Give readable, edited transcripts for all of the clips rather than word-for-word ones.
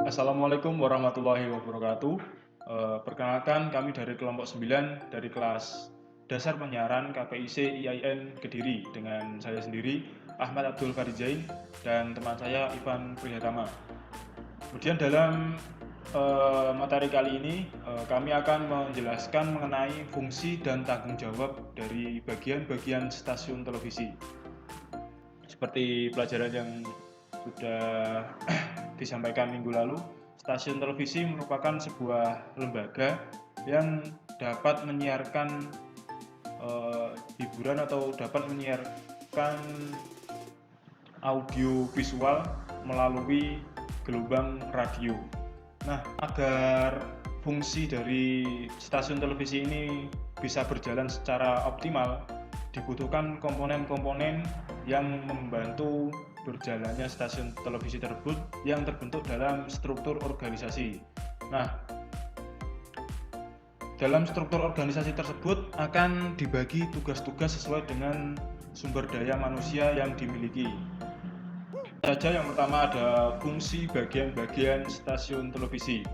Assalamualaikum warahmatullahi wabarakatuh. Perkenalkan kami dari kelompok 9 dari kelas Dasar Penyiaran KPIC IAIN Kediri dengan saya sendiri Ahmad Abdul Farijain dan teman saya Ivan Prihatama. Kemudian dalam materi kali ini kami akan menjelaskan mengenai fungsi dan tanggung jawab dari bagian-bagian stasiun televisi. Seperti pelajaran yang sudah disampaikan minggu lalu, stasiun televisi merupakan sebuah lembaga yang dapat menyiarkan hiburan atau dapat menyiarkan audio visual melalui gelombang radio. Nah, agar fungsi dari stasiun televisi ini bisa berjalan secara optimal, dibutuhkan komponen-komponen yang membantu berjalannya stasiun televisi tersebut yang terbentuk dalam struktur organisasi. Nah, dalam struktur organisasi tersebut akan dibagi tugas-tugas sesuai dengan sumber daya manusia yang dimiliki. Saja yang pertama ada fungsi bagian-bagian stasiun televisi.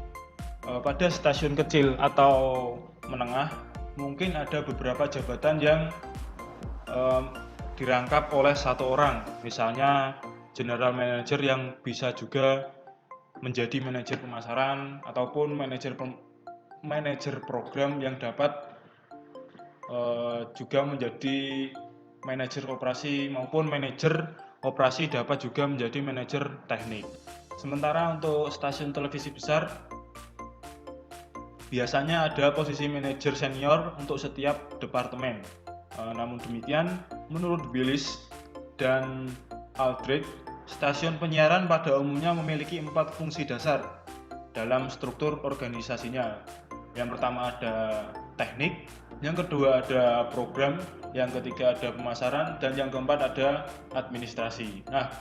Pada stasiun kecil atau menengah, mungkin ada beberapa jabatan yang dirangkap oleh satu orang, misalnya general manager yang bisa juga menjadi manajer pemasaran ataupun manajer program yang dapat juga menjadi manajer operasi maupun manajer operasi dapat juga menjadi manajer teknik. Sementara untuk stasiun televisi besar biasanya ada posisi manajer senior untuk setiap departemen. Namun demikian, menurut Willis dan Aldrich, stasiun penyiaran pada umumnya memiliki 4 fungsi dasar dalam struktur organisasinya. Yang pertama ada teknik, yang kedua ada program, yang ketiga ada pemasaran, dan yang keempat ada administrasi. Nah,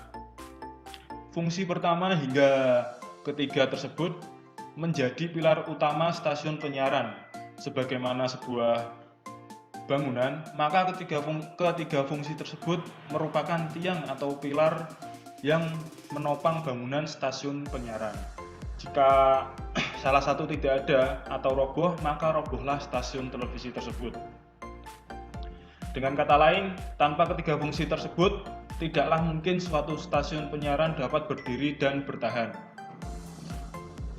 fungsi pertama hingga ketiga tersebut menjadi pilar utama stasiun penyiaran. Sebagaimana sebuah bangunan, maka ketiga fungsi tersebut merupakan tiang atau pilar yang menopang bangunan stasiun penyiaran. Jika salah satu tidak ada atau roboh, maka robohlah stasiun televisi tersebut. Dengan kata lain, tanpa ketiga fungsi tersebut, tidaklah mungkin suatu stasiun penyiaran dapat berdiri dan bertahan.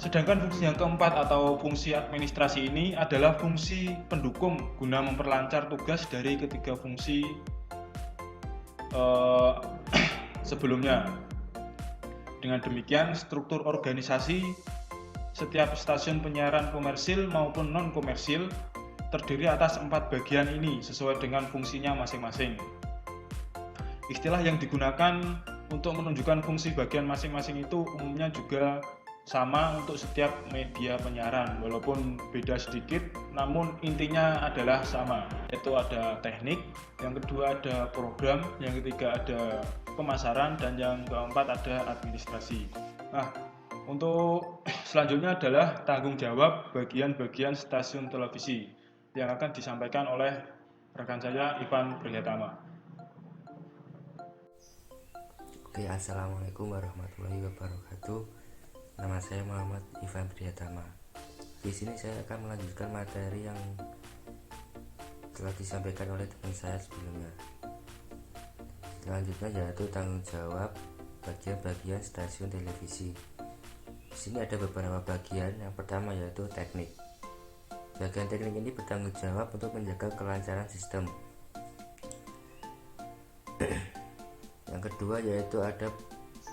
Sedangkan fungsi yang keempat atau fungsi administrasi ini adalah fungsi pendukung guna memperlancar tugas dari ketiga fungsi sebelumnya. Dengan demikian, struktur organisasi setiap stasiun penyiaran komersil maupun non-komersil terdiri atas 4 bagian ini sesuai dengan fungsinya masing-masing. Istilah yang digunakan untuk menunjukkan fungsi bagian masing-masing itu umumnya juga sama untuk setiap media penyiaran, walaupun beda sedikit, namun intinya adalah sama, yaitu ada teknik, yang kedua ada program, yang ketiga ada pemasaran, dan yang keempat ada administrasi. Nah, untuk selanjutnya adalah tanggung jawab bagian-bagian stasiun televisi yang akan disampaikan oleh rekan saya Ivan Prihatama. Oke, assalamualaikum warahmatullahi wabarakatuh. Nama saya Muhammad Ivan Prihatama. Di sini saya akan melanjutkan materi yang telah disampaikan oleh teman saya sebelumnya. Selanjutnya yaitu tanggung jawab bagian-bagian stasiun televisi. Di sini ada beberapa bagian. Yang pertama yaitu teknik. Bagian teknik ini bertanggung jawab untuk menjaga kelancaran sistem. Yang kedua yaitu ada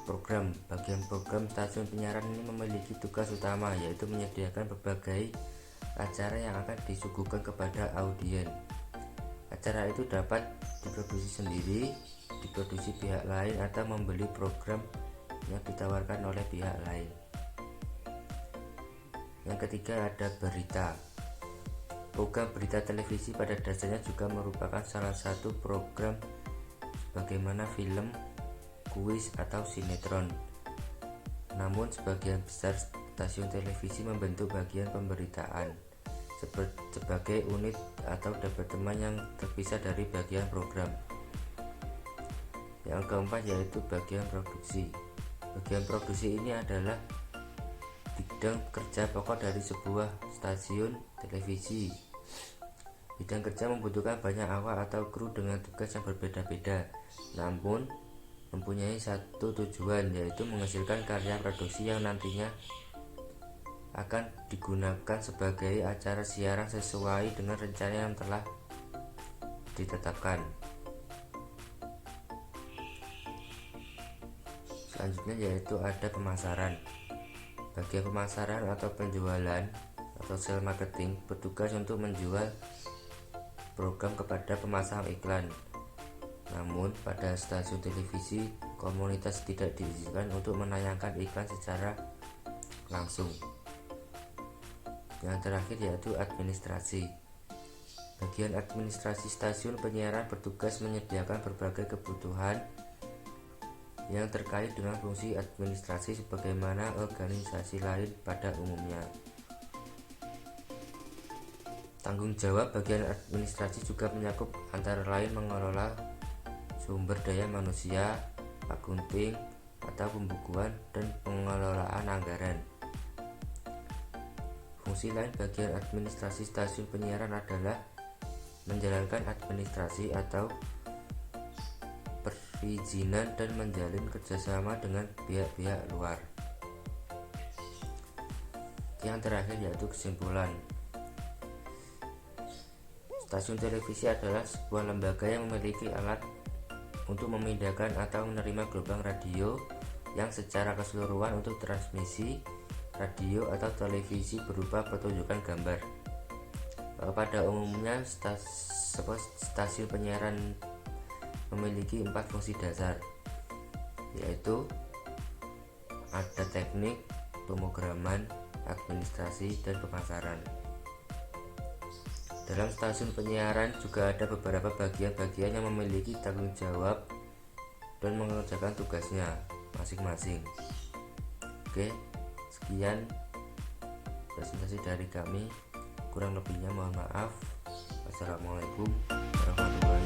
program. Bagian program stasiun penyiaran ini memiliki tugas utama yaitu menyediakan berbagai acara yang akan disuguhkan kepada audiens. Acara itu dapat diproduksi sendiri, diproduksi pihak lain, atau membeli program yang ditawarkan oleh pihak lain. Yang ketiga ada berita. Program berita televisi pada dasarnya juga merupakan salah satu program bagaimana film, kuis, atau sinetron. Namun sebagian besar stasiun televisi membentuk bagian pemberitaan sebagai unit atau departemen yang terpisah dari bagian program. Yang keempat yaitu bagian produksi. Bagian produksi ini adalah bidang kerja pokok dari sebuah stasiun televisi. Bidang kerja membutuhkan banyak awak atau kru dengan tugas yang berbeda-beda, namun mempunyai satu tujuan, yaitu menghasilkan karya produksi yang nantinya akan digunakan sebagai acara siaran sesuai dengan rencana yang telah ditetapkan. Selanjutnya yaitu ada pemasaran. Bagian pemasaran atau penjualan atau sales marketing bertugas untuk menjual program kepada pemasang iklan. Namun pada stasiun televisi, komunitas tidak diizinkan untuk menayangkan iklan secara langsung. Yang terakhir yaitu administrasi. Bagian administrasi stasiun penyiaran bertugas menyediakan berbagai kebutuhan yang terkait dengan fungsi administrasi sebagaimana organisasi lain pada umumnya. Tanggung jawab bagian administrasi juga mencakup antara lain mengelola sumber daya manusia, akunting atau pembukuan, dan pengelolaan anggaran. Fungsi lain bagian administrasi stasiun penyiaran adalah menjalankan administrasi atau perizinan dan menjalin kerjasama dengan pihak-pihak luar. Yang terakhir yaitu kesimpulan. Stasiun televisi adalah sebuah lembaga yang memiliki alat untuk memindahkan atau menerima gelombang radio yang secara keseluruhan untuk transmisi radio atau televisi berupa pertunjukan gambar. Pada umumnya stasiun penyiaran memiliki 4 fungsi dasar, yaitu ada teknik, pemrograman, administrasi, dan pemasaran. Dalam stasiun penyiaran juga ada beberapa bagian-bagian yang memiliki tanggung jawab dan mengerjakan tugasnya masing-masing. Oke, sekian presentasi dari kami. Kurang lebihnya mohon maaf. Wassalamualaikum warahmatullahi wabarakatuh.